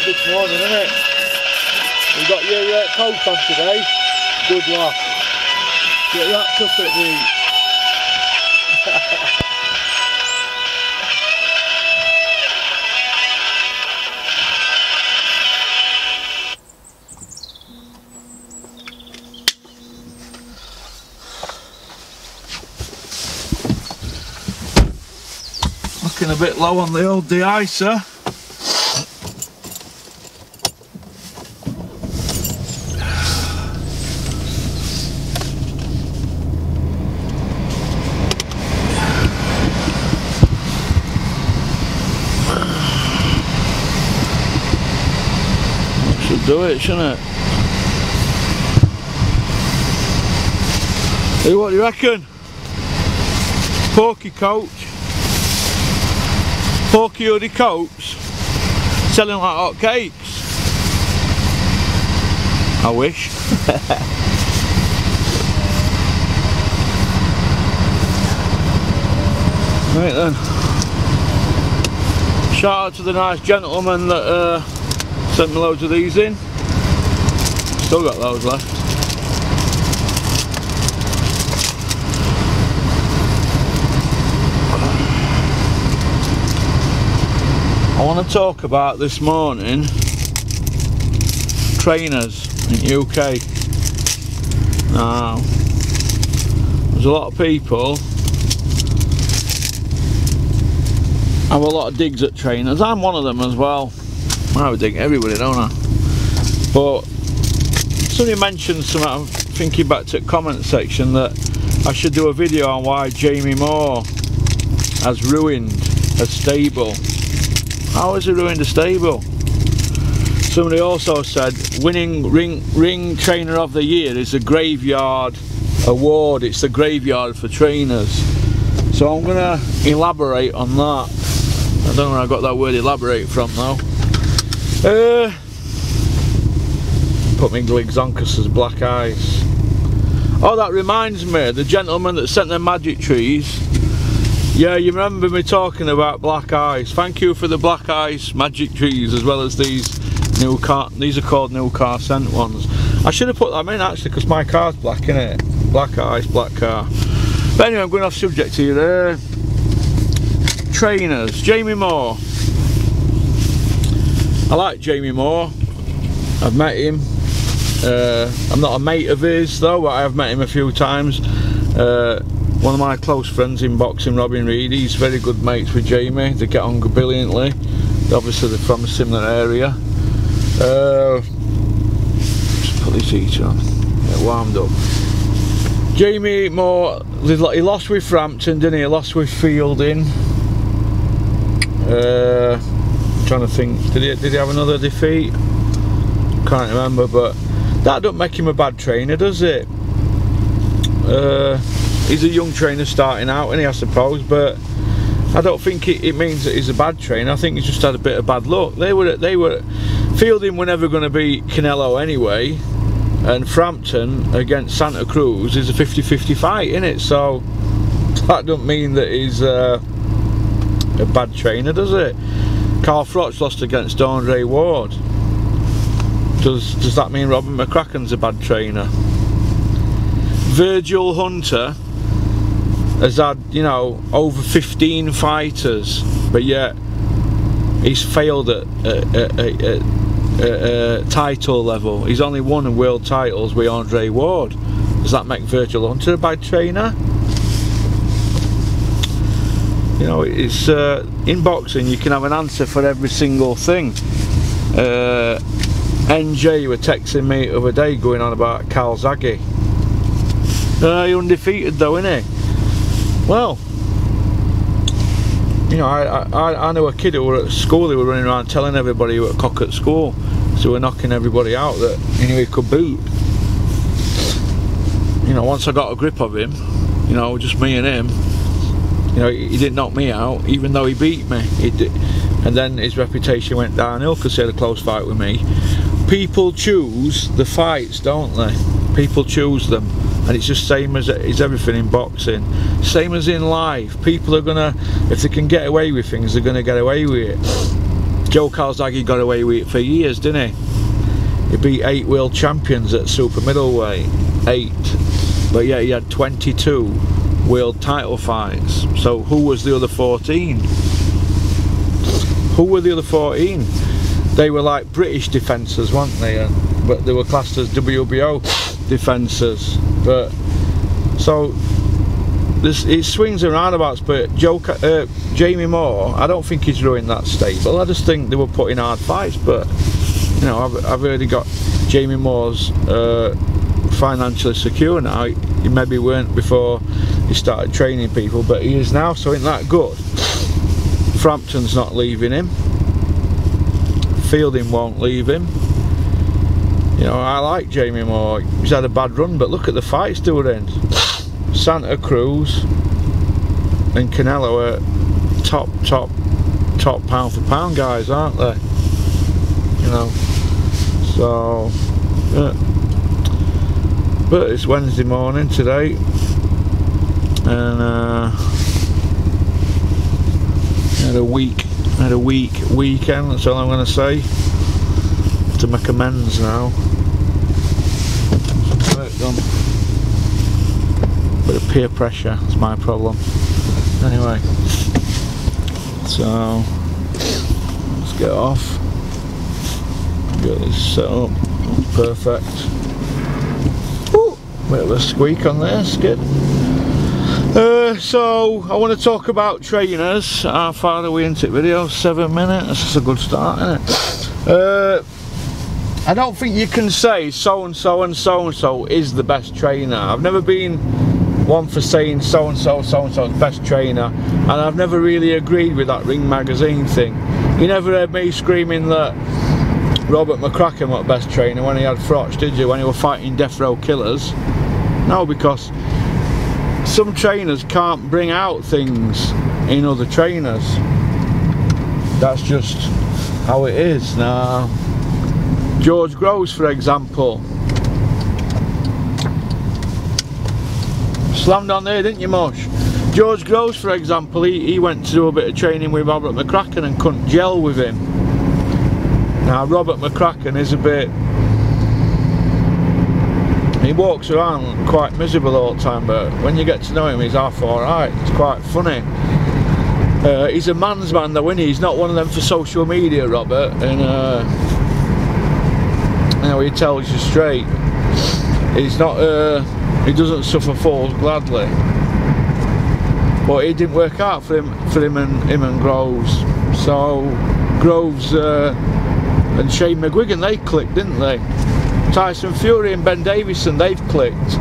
this morning, isn't it? You got your coat on today. Good luck. Get wrapped up at me. Looking a bit low on the old de-icer. Should do it, shouldn't it? Hey, what do you reckon? Porky coach. Porky hoodie coats selling like hot cakes. I wish. Right then. Shout out to the nice gentleman that sent me loads of these in. Still got those left. I want to talk about this morning trainers in UK. Now, there's a lot of people have a lot of digs at trainers. I'm one of them as well. I have a dig at everybody, don't I? But somebody mentioned something, I'm thinking back to the comment section, that I should do a video on why Jamie Moore has ruined a stable. How has he ruined a stable? Somebody also said winning ring trainer of the year is a graveyard award. It's the graveyard for trainers. So I'm going to elaborate on that. I don't know where I got that word elaborate from though. Put my gligs on because there's black eyes. Oh, that reminds me, the gentleman that sent the magic trees. Yeah, you remember me talking about black ice. Thank you for the black ice magic trees, as well as these new car. These are called new car scent ones. I should have put them in actually, because my car's black, innit? Black ice, black car. But anyway, I'm going off subject here. Trainers, Jamie Moore. I like Jamie Moore. I've met him. I'm not a mate of his though, but I have met him a few times. One of my close friends in boxing, Robin Reed, he's very good mates with Jamie. They get on brilliantly. Obviously they're from a similar area. Just put this heater on, get warmed up. Jamie Moore, he lost with Frampton, didn't he? He lost with Fielding. Trying to think, did he have another defeat? Can't remember, but that don't make him a bad trainer, does it? He's a young trainer starting out, and I suppose, but I don't think it means that he's a bad trainer. I think he's just had a bit of bad luck. They were Fielding were never going to beat Canelo anyway, and Frampton against Santa Cruz is a 50-50 fight, isn't it? So that don't mean that he's a bad trainer, does it? Carl Froch lost against Andre Ward. Does that mean Robert McCracken's a bad trainer? Virgil Hunter has had, you know, over 15 fighters, but yet he's failed at title level. He's only won world titles with Andre Ward. Does that make Virgil Hunter a bad trainer? You know, it's in boxing you can have an answer for every single thing. NJ were texting me the other day going on about Calzaghe. You're undefeated though, innit? Well, you know, I know a kid who were at school, he were running around telling everybody he was a cock at school, so we're knocking everybody out that he knew he could boot. You know, once I got a grip of him, you know, just me and him, you know, he didn't knock me out, even though he beat me. He did, and then his reputation went downhill because he had a close fight with me. People choose the fights, don't they? People choose them, and it's just same as everything in boxing, same as in life. People are gonna, if they can get away with things, they're gonna get away with it. Joe Calzaghe got away with it for years, didn't he? He beat 8 world champions at super middleweight, 8, but yeah, he had 22 world title fights. So who was the other 14? Who were the other 14? They were like British defences, weren't they? But they were classed as WBO defences. But so it swings and roundabouts. But Jamie Moore, I don't think he's ruined that stable. I just think they were putting hard fights. But you know, I've already got Jamie Moore's financially secure now. He maybe weren't before he started training people, but he is now. So isn't that good? Frampton's not leaving him. Fielding won't leave him. You know, I like Jamie Moore. He's had a bad run, but look at the fights they were in. Santa Cruz and Canelo are top pound for pound guys, aren't they? You know, so yeah. But it's Wednesday morning today, and had a weekend. That's all I'm going to say. To make amends now. Work done. Bit of peer pressure. It's my problem. Anyway, so let's get off. Get this set up. Perfect. Ooh, bit of a squeak on there. It's good. So I want to talk about trainers. How far are we into the video? 7 minutes. That's a good start, isn't it? I don't think you can say so and so and so and so is the best trainer. I've never been one for saying so and so is the best trainer, and I've never really agreed with that Ring Magazine thing. You never heard me screaming that Robert McCracken was best trainer when he had Froch, did you? When he was fighting death row killers? No, because some trainers can't bring out things in other trainers. That's just how it is. Now, George Groves, for example, slammed on there, didn't you, Mosh? George Groves, for example, he went to do a bit of training with Robert McCracken and couldn't gel with him. Now, Robert McCracken is a bit... he walks around quite miserable all the time, but when you get to know him, he's half alright. It's quite funny. He's a man's man though, isn't he? He's not one of them for social media, Robert, and you know, he tells you straight. He's not he doesn't suffer falls gladly, but it didn't work out for him and Groves. So Groves and Shane McGuigan, they clicked, didn't they? Tyson Fury and Ben Davison, they've clicked.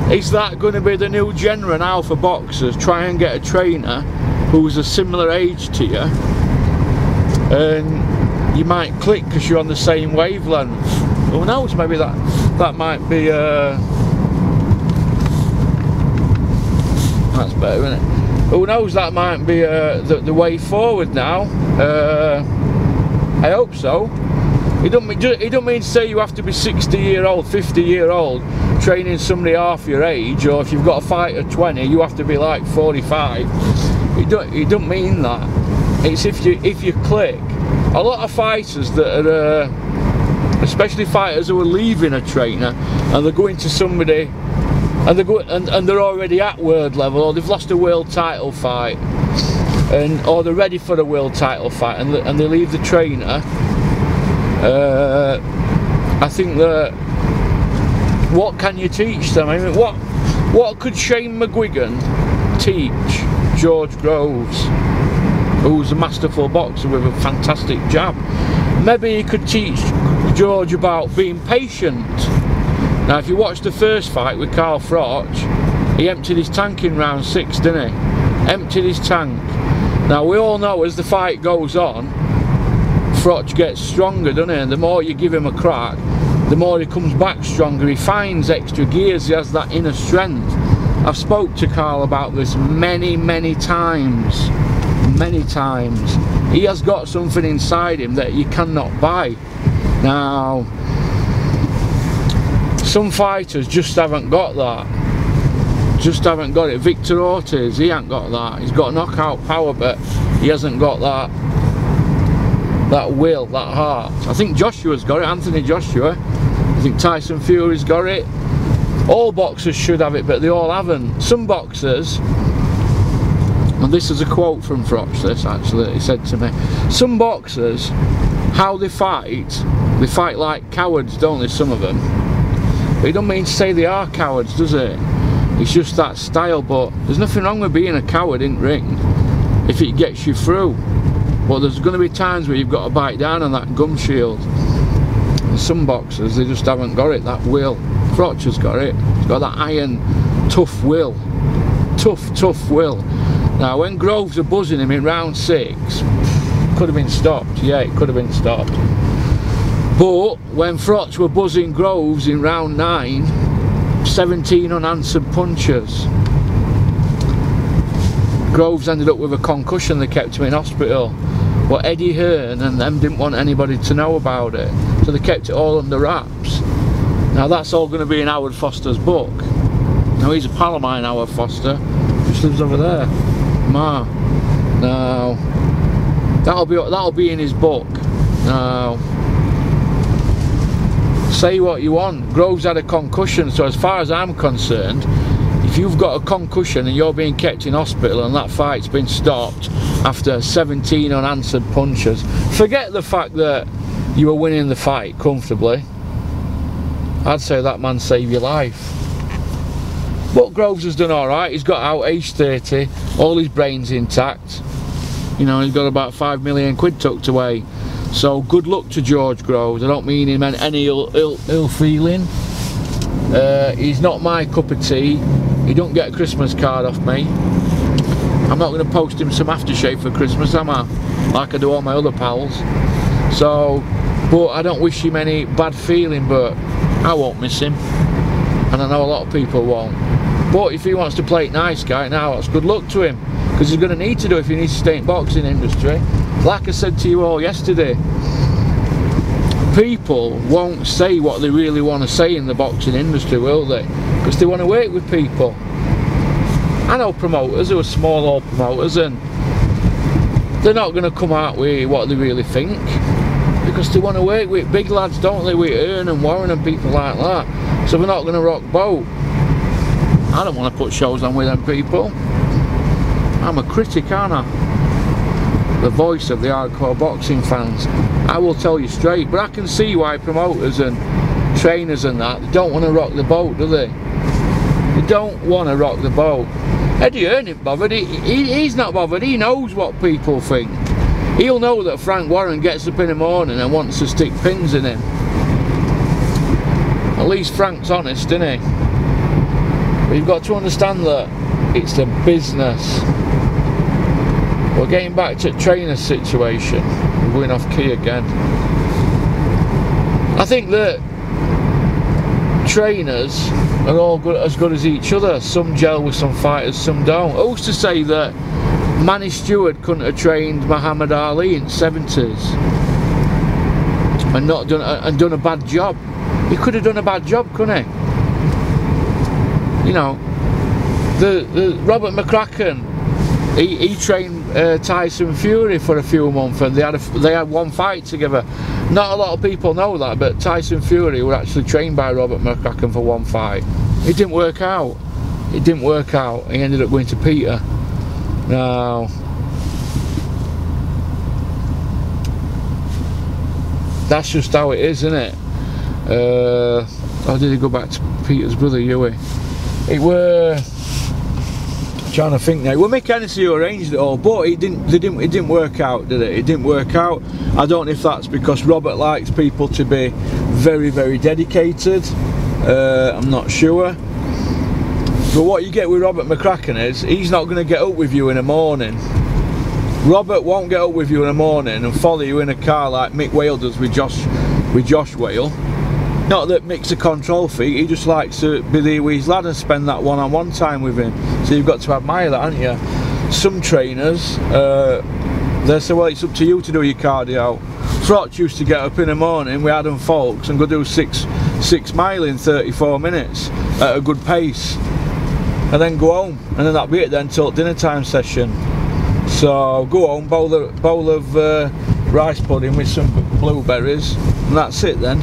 Is that going to be the new genre now for boxers? Try and get a trainer who's a similar age to you, and you might click because you're on the same wavelength. Who knows, maybe that might be that's better, isn't it? Who knows, that might be the way forward now. I hope so. He don't mean to say you have to be 60-year-old, 50-year-old training somebody half your age, or if you've got a fight at 20 you have to be like 45. He don't mean that. It's if you click. A lot of fighters that are especially fighters who are leaving a trainer and they're going to somebody and they're already at world level, or they've lost a world title fight, or they're ready for a world title fight, and they leave the trainer. I think that, what can you teach them? I mean, what could Shane McGuigan teach George Groves, who's a masterful boxer with a fantastic jab? Maybe he could teach George about being patient. Now, if you watch the first fight with Carl Froch, he emptied his tank in round 6, didn't he? Emptied his tank. Now, we all know as the fight goes on, Froch gets stronger, doesn't he? And the more you give him a crack, the more he comes back stronger. He finds extra gears, he has that inner strength. I've spoke to Carl about this many times. Many times. He has got something inside him that you cannot buy. Now, some fighters just haven't got that. Just haven't got it. Victor Ortiz, he ain't got that. He's got knockout power, but he hasn't got that that will, that heart. I think Joshua's got it, Anthony Joshua. I think Tyson Fury's got it. All boxers should have it, but they all haven't. Some boxers, and this is a quote from Frotch, this actually, he said to me, some boxers, how they fight like cowards, don't they, some of them? But it don't mean to say they are cowards, does it? It's just that style, but there's nothing wrong with being a coward in ring if it gets you through. But there's going to be times where you've got to bite down on that gum shield. And some boxers, they just haven't got it, that will. Frotch has got it. He's got that iron, tough will. Tough will. Now, when Groves are buzzing him in round 6, could have been stopped. Yeah, it could have been stopped. But when Frotch were buzzing Groves in round 9, 17 unanswered punches. Groves ended up with a concussion. They kept him in hospital. But Eddie Hearn and them didn't want anybody to know about it, so they kept it all under wraps. Now that's all going to be in Howard Foster's book. Now he's a pal of mine, Howard Foster, just lives over there. Ma. Now that'll be in his book. Now say what you want. Groves had a concussion, so as far as I'm concerned, if you've got a concussion and you're being kept in hospital and that fight's been stopped after 17 unanswered punches, forget the fact that you were winning the fight comfortably. I'd say that man saved your life. But Groves has done alright. He's got out age 30, all his brains intact. You know, he's got about 5 million quid tucked away. So good luck to George Groves. I don't mean him any ill feeling. He's not my cup of tea. He don't get a Christmas card off me. I'm not going to post him some aftershave for Christmas, am I? Like I do all my other pals. So, but I don't wish him any bad feeling, but I won't miss him. And I know a lot of people won't. But if he wants to play it nice guy now, that's good luck to him. Because he's going to need to do if he needs to stay in boxing industry. Like I said to you all yesterday, people won't say what they really want to say in the boxing industry, will they? Because they want to work with people. I know promoters who are small old promoters, and they're not going to come out with what they really think, because they want to work with big lads, don't they, with Earn and Warren and people like that. So they're not going to rock boat. I don't want to put shows on with them people. I'm a critic, aren't I? The voice of the hardcore boxing fans. I will tell you straight, but I can see why promoters and trainers and that, they don't want to rock the boat, do they? They don't want to rock the boat. Eddie Hearn ain't bothered. He's not bothered. He knows what people think. He'll know that Frank Warren gets up in the morning and wants to stick pins in him. At least Frank's honest, isn't he? But you've got to understand that it's a business. We're getting back to trainer's situation. We're going off key again. I think that trainers are all as good as each other. Some gel with some fighters, some don't. Who's to say that Manny Stewart couldn't have trained Muhammad Ali in the 70s and not done a bad job? He could have done a bad job, couldn't he? You know, the Robert McCracken, he trained Tyson Fury for a few months, and they had one fight together. Not a lot of people know that, but Tyson Fury was actually trained by Robert McCracken for one fight. It didn't work out. It didn't work out. He ended up going to Peter. Now, that's just how it is, isn't it? Or did he go back to Peter's brother, Huey? It were, trying to think now. Well, Mick Hennessy who arranged it all, but it didn't work out, did it? It didn't work out. I don't know if that's because Robert likes people to be very, very dedicated. I'm not sure. But what you get with Robert McCracken is he's not going to get up with you in the morning. Robert won't get up with you in the morning and follow you in a car like Mick Whale does with Josh Whale. Not that Mick's a control freak, he just likes to be there with his lad and spend that one-on-one time with him. So you've got to admire that, haven't you? Some trainers, they say, well, it's up to you to do your cardio. Frotch used to get up in the morning with Adam Folks and go do six mile in 34 minutes at a good pace, and then go home, and then that'd be it then till dinner time session. So go home, bowl of rice pudding with some blueberries, and that's it then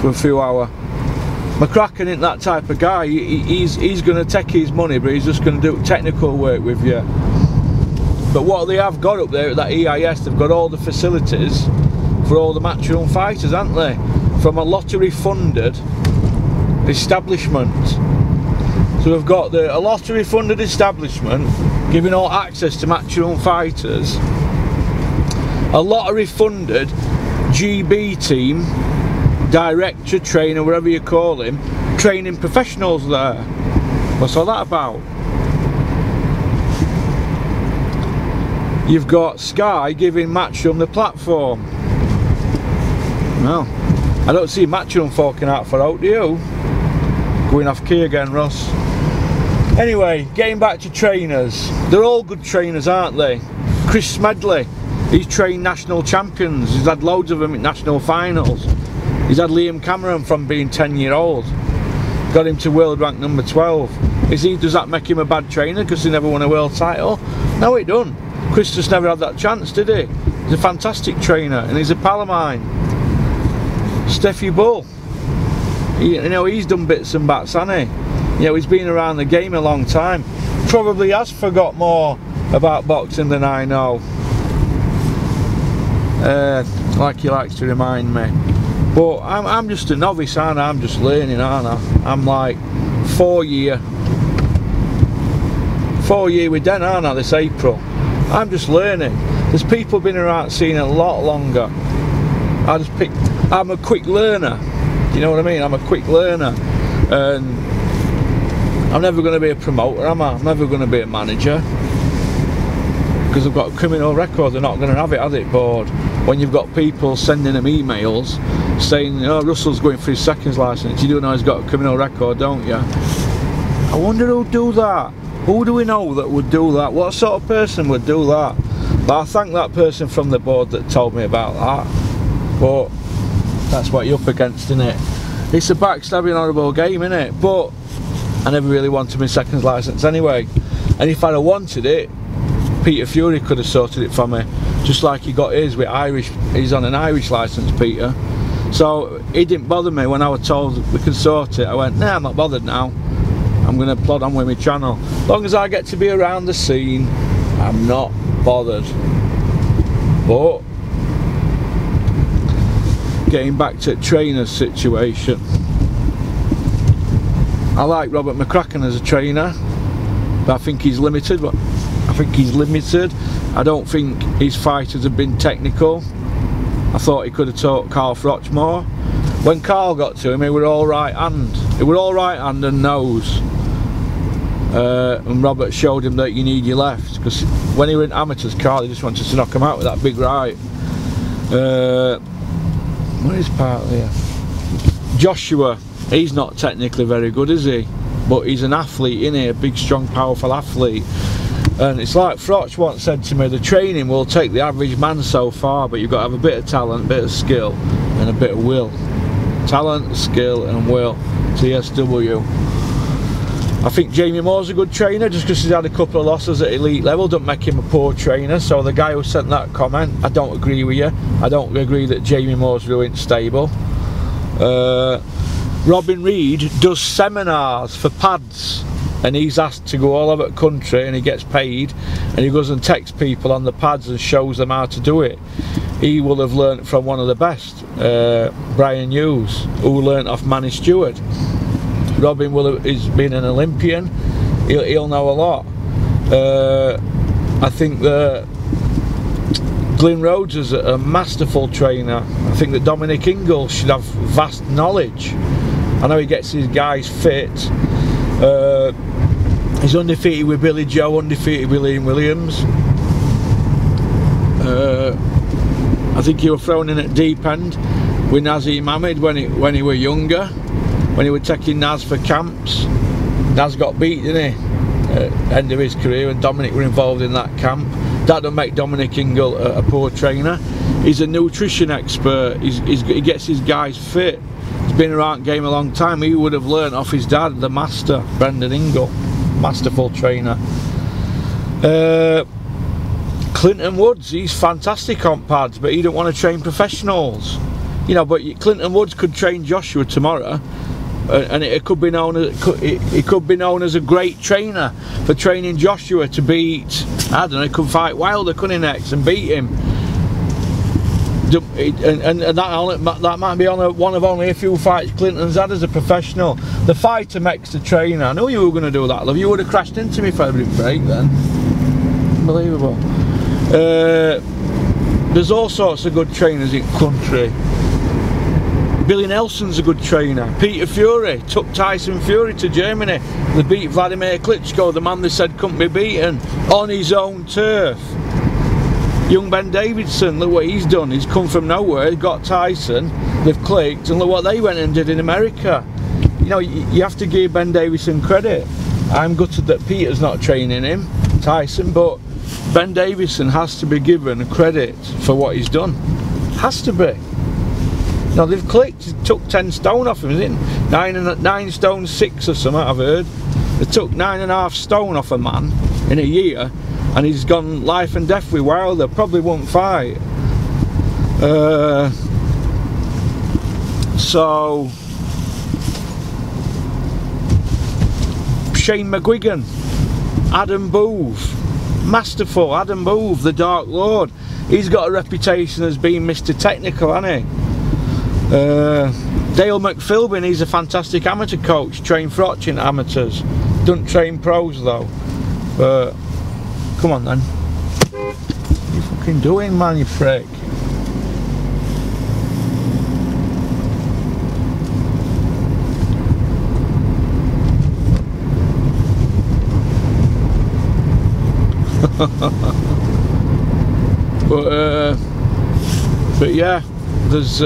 for a few hours. McCracken isn't that type of guy. He's going to take his money, but he's just going to do technical work with you. But what they have got up there at that EIS, they've got all the facilities for all the matchroom fighters, haven't they? From a lottery funded establishment. So we've got a lottery funded establishment giving all access to matchroom fighters, a lottery funded GB team, director, trainer, whatever you call him, training professionals there. What's all that about? You've got Sky giving Matchroom the platform. No, I don't see Matchroom forking out for out, do you? Going off key again, Ross. Anyway, getting back to trainers. They're all good trainers, aren't they? Chris Smedley, he's trained national champions. He's had loads of them at national finals. He's had Liam Cameron from being 10-year-old. Got him to world rank number 12. Does that make him a bad trainer because he never won a world title? No, it don't. Chris just never had that chance, did he? He's a fantastic trainer and he's a pal of mine. Steffi Bull. You know, he's done bits and bats, hasn't he? You know, he's been around the game a long time. Probably has forgot more about boxing than I know. Like he likes to remind me. But I'm just a novice, aren't I? I'm just learning, aren't I? I'm like 4 year with Den, aren't I, this April? I'm just learning. There's people been around seeing a lot longer. I'm a quick learner. You know what I mean? I'm a quick learner. And I'm never going to be a promoter, am I? I'm never going to be a manager. Because I've got a criminal record, they're not going to have it, are it, board? When you've got people sending them emails saying, oh, Russell's going for his seconds licence, you do know he's got a criminal record, don't you? I wonder who'd do that. Who do we know that would do that? What sort of person would do that? But I thank that person from the board that told me about that. But that's what you're up against, innit? It's a backstabbing, horrible game, innit? But I never really wanted my seconds licence anyway. And if I'd have wanted it, Peter Fury could have sorted it for me, just like he got his with Irish. He's on an Irish licence, Peter. So it didn't bother me when I was told we could sort it. I went, nah, I'm not bothered now. I'm going to plod on with my channel. As long as I get to be around the scene, I'm not bothered. But getting back to trainer's situation, I like Robert McCracken as a trainer, but I think he's limited. I don't think his fighters have been technical. I thought he could have taught Carl Froch more. When Carl got to him, he were all right hand. He were all right hand and nose. And Robert showed him that you need your left, because when he were in amateurs, Carl, he just wanted to knock him out with that big right. Where is part here? Joshua, he's not technically very good, is he? But he's an athlete, isn't he? A big, strong, powerful athlete. And it's like Froch once said to me, the training will take the average man so far, but you've got to have a bit of talent, a bit of skill, and a bit of will. Talent, skill, and will. TSW. I think Jamie Moore's a good trainer, just because he's had a couple of losses at elite level don't make him a poor trainer. So the guy who sent that comment, I don't agree with you. I don't agree that Jamie Moore's ruined stable. Robin Reed does seminars for pads, and he's asked to go all over the country, and he gets paid, and he goes and texts people on the pads and shows them how to do it. He will have learnt from one of the best, Brian Hughes, who learnt off Manny Stewart. Robin has been an Olympian. He'll know a lot. I think that Glyn Rhodes is a masterful trainer. I think that Dominic Ingle should have vast knowledge. I know he gets his guys fit. He's undefeated with Billy Joe, undefeated with Liam Williams. I think he was thrown in at deep end with Nazim Ahmed when he were younger, when he was taking Naz for camps. Naz got beat, didn't he, at the end of his career, and Dominic were involved in that camp. That don't make Dominic Ingle a poor trainer. He's a nutrition expert. He gets his guys fit. He's been around the game a long time. He would have learnt off his dad, the master, Brendan Ingle. Masterful trainer. Clinton Woods, he's fantastic on pads, but he don't want to train professionals. You know, but Clinton Woods could train Joshua tomorrow, and it could be known as it could be known as a great trainer for training Joshua to beat. I don't know. He could fight Wilder, couldn't he, next, and beat him. And that might be one of only a few fights Clinton's had as a professional. The fighter makes the trainer. I knew you were going to do that, love. You would have crashed into me if I didn't break then. Unbelievable. There's all sorts of good trainers in country. Billy Nelson's a good trainer. Peter Fury took Tyson Fury to Germany. They beat Vladimir Klitschko, the man they said couldn't be beaten, on his own turf. Young Ben Davidson, look what he's done. He's come from nowhere, he got Tyson, they've clicked, and look what they went and did in America. You know, you have to give Ben Davidson credit. I'm gutted that Peter's not training him, Tyson, but Ben Davidson has to be given credit for what he's done. Has to be. No, they've clicked. It took 10 stone off him, isn't it? 9 stone 6 or something, I've heard. They took 9.5 stone off a man in a year, and he's gone life and death with Wilder. Probably won't fight. So Shane McGuigan, Adam Booth, masterful Adam Booth, the Dark Lord. He's got a reputation as being Mr. Technical, hasn't he? Dale McPhilbin, he's a fantastic amateur coach, trained Frotch in amateurs, doesn't train pros though. But come on then, what are you fucking doing, man, you prick? But yeah, there's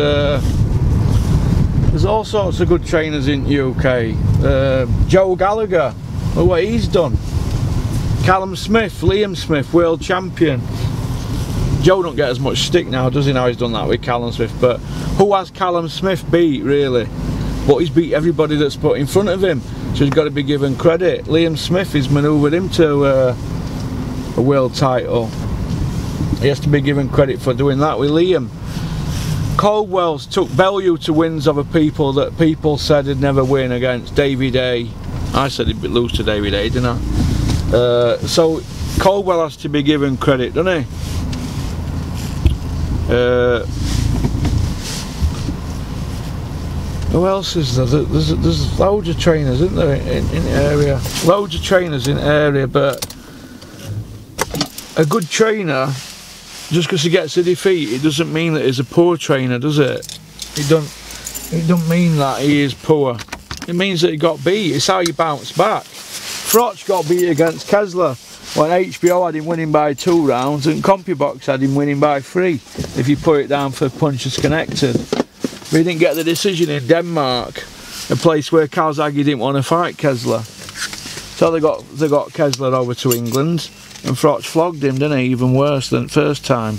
all sorts of good trainers in UK. Joe Gallagher, look what he's done. Callum Smith, Liam Smith, world champion. Joe don't get as much stick now, does he? Now he's done that with Callum Smith. But who has Callum Smith beat, really? But he's beat everybody that's put in front of him, so he's got to be given credit. Liam Smith has manoeuvred him to a world title. He has to be given credit for doing that with Liam. Caldwell's took Bellew to wins over people that people said he'd never win against. Davey Day, I said he'd lose to Davey Day, didn't I? So Caldwell has to be given credit, doesn't he? Who else is there? There's loads of trainers, isn't there, in the area? Loads of trainers in the area, but a good trainer, just because he gets a defeat, it doesn't mean that he's a poor trainer, does it? It don't mean that he is poor. It means that he got beat. It's how you bounce back. Frotch got beat against Kessler when HBO had him winning by 2 rounds and CompuBox had him winning by 3, if you put it down for punches connected. But he didn't get the decision in Denmark, a place where Calzaghe didn't want to fight Kessler. So they got Kessler over to England, and Frotch flogged him, didn't he? Even worse than first time.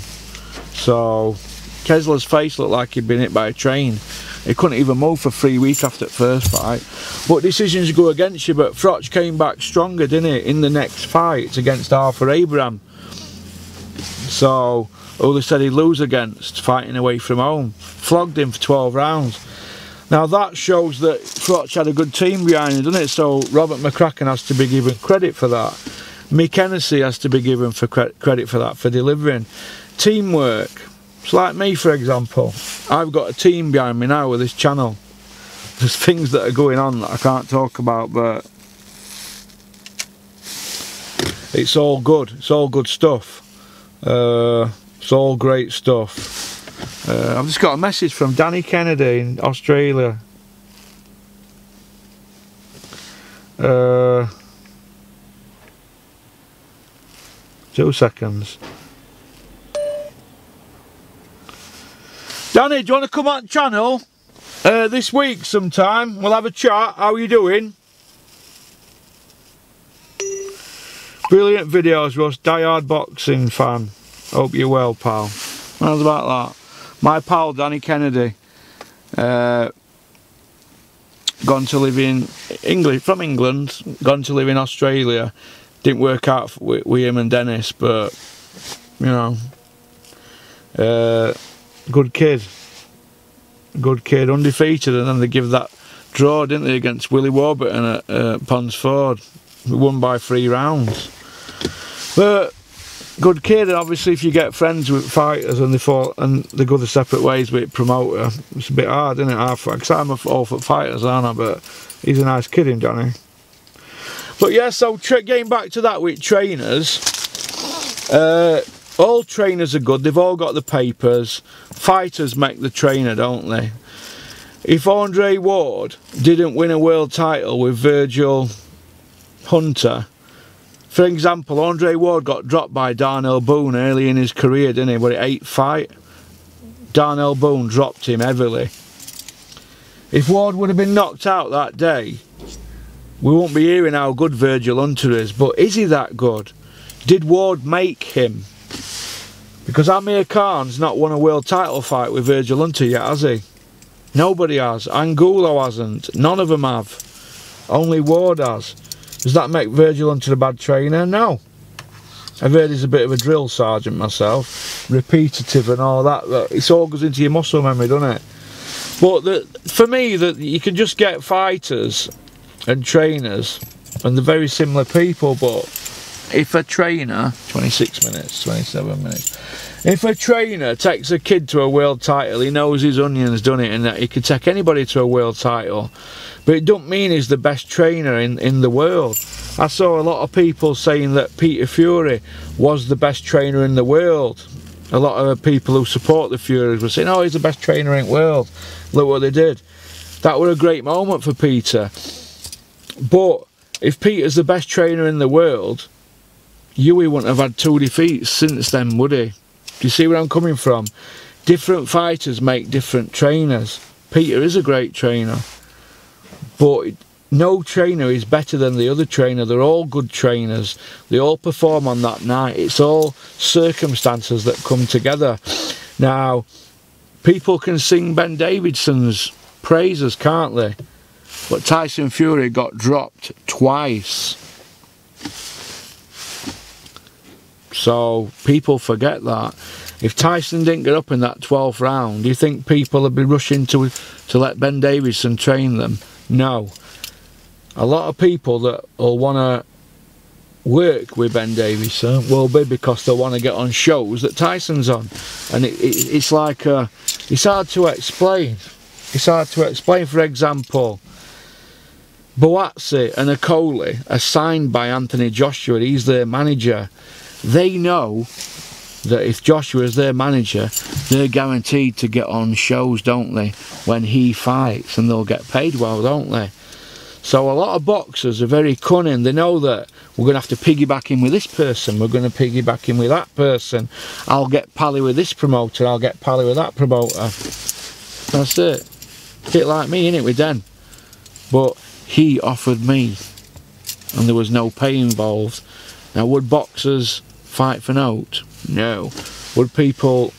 So Kessler's face looked like he'd been hit by a train. He couldn't even move for 3 weeks after the first fight. But decisions go against you. But Frotch came back stronger, didn't he, in the next fight against Arthur Abraham. So who they said he'd lose against, fighting away from home, flogged him for 12 rounds. Now that shows that Frotch had a good team behind him, doesn't it? So Robert McCracken has to be given credit for that. Mick Hennessy has to be given for credit for that, for delivering. Teamwork. It's like me, for example. I've got a team behind me now with this channel. There's things that are going on that I can't talk about, but it's all good. It's all good stuff. It's all great stuff. I've just got a message from Danny Kennedy in Australia. 2 seconds. Danny, do you want to come on the channel this week sometime? We'll have a chat. How are you doing? Brilliant videos, Russ. Die-hard boxing fan. Hope you're well, pal. How's about that? My pal Danny Kennedy, gone to live in England, from England, gone to live in Australia. Didn't work out with him and Dennis, but you know. Good kid, undefeated, and then they give that draw, didn't they, against Willie Warburton at Ponds Ford. We won by 3 rounds. But good kid, and obviously if you get friends with fighters and they fall and they go the separate ways with promoter, it's a bit hard, isn't it? Because I'm all for fighters, aren't I? But he's a nice kid, him, Johnny. But yeah, so getting back to that with trainers, all trainers are good. They've all got the papers. Fighters make the trainer, don't they? If Andre Ward didn't win a world title with Virgil Hunter, for example, Andre Ward got dropped by Darnell Boone early in his career, didn't he? But it 8th fight, Darnell Boone dropped him heavily. If Ward would have been knocked out that day, we won't be hearing how good Virgil Hunter is. But is he that good? Did Ward make him? Because Amir Khan's not won a world title fight with Virgil Hunter yet, has he? Nobody has. Angulo hasn't. None of them have. Only Ward has. Does that make Virgil Hunter a bad trainer? No. I've heard he's a bit of a drill sergeant myself. Repetitive and all that. It all goes into your muscle memory, doesn't it? But for me, you can just get fighters and trainers, and they're very similar people, but if a trainer, 26 minutes, 27 minutes, if a trainer takes a kid to a world title, he knows his onions, done it, and that he could take anybody to a world title. But it don't mean he's the best trainer in the world. I saw a lot of people saying that Peter Fury was the best trainer in the world. A lot of people who support the Furies were saying, oh, he's the best trainer in the world. Look what they did. That was a great moment for Peter. But if Peter's the best trainer in the world, Huey wouldn't have had 2 defeats since then, would he? Do you see where I'm coming from? Different fighters make different trainers. Peter is a great trainer, but no trainer is better than the other trainer. They're all good trainers. They all perform on that night. It's all circumstances that come together. Now, people can sing Ben Davidson's praises, can't they? But Tyson Fury got dropped twice. So people forget that. If Tyson didn't get up in that 12th round, do you think people would be rushing to let Ben Davison train them? No. A lot of people that will want to work with Ben Davison will be because they want to get on shows that Tyson's on. And it's like, it's hard to explain. It's hard to explain. For example, Boazzi and Okoli are signed by Anthony Joshua. He's their manager. They know that if Joshua is their manager, they're guaranteed to get on shows, don't they, when he fights, and they'll get paid well, don't they? So a lot of boxers are very cunning. They know that we're going to have to piggyback in with this person, we're going to piggyback in with that person. I'll get pally with this promoter, I'll get pally with that promoter. That's it. A bit like me, innit, with Den. But he offered me, and there was no pay involved. Now, would boxers fight for note? No. Would people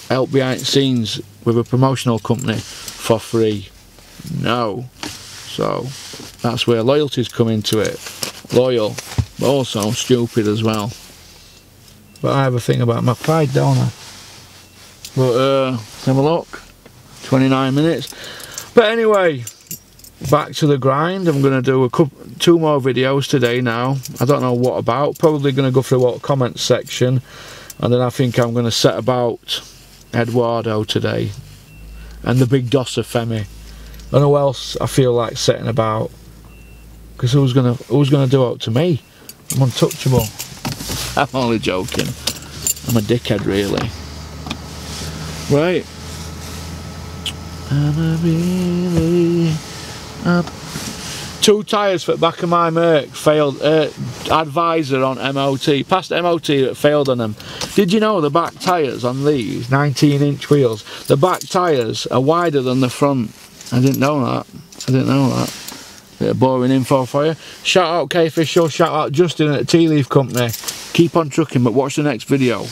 help behind the scenes with a promotional company for free? No. So that's where loyalties come into it. Loyal, but also stupid as well. But I have a thing about my pride, don't I? But let's have a look. 29 minutes. But anyway, back to the grind. I'm going to do 2 more videos today now. I don't know what about. Probably going to go through what comments section, and then I think I'm going to set about Eduardo today and the big Dossa Femi. I don't know who else I feel like setting about, because who's gonna do it to me? I'm untouchable. I'm only joking. I'm a dickhead, really. Right. I'm a really up. 2 tyres for the back of my Merc failed. Advisor on MOT. Past MOT that failed on them. Did you know the back tyres on these 19-inch wheels, the back tyres are wider than the front? I didn't know that. I didn't know that. Bit of boring info for you. Shout out K-Fish Show, shout out Justin at Tea Leaf Company. Keep on trucking, but watch the next video.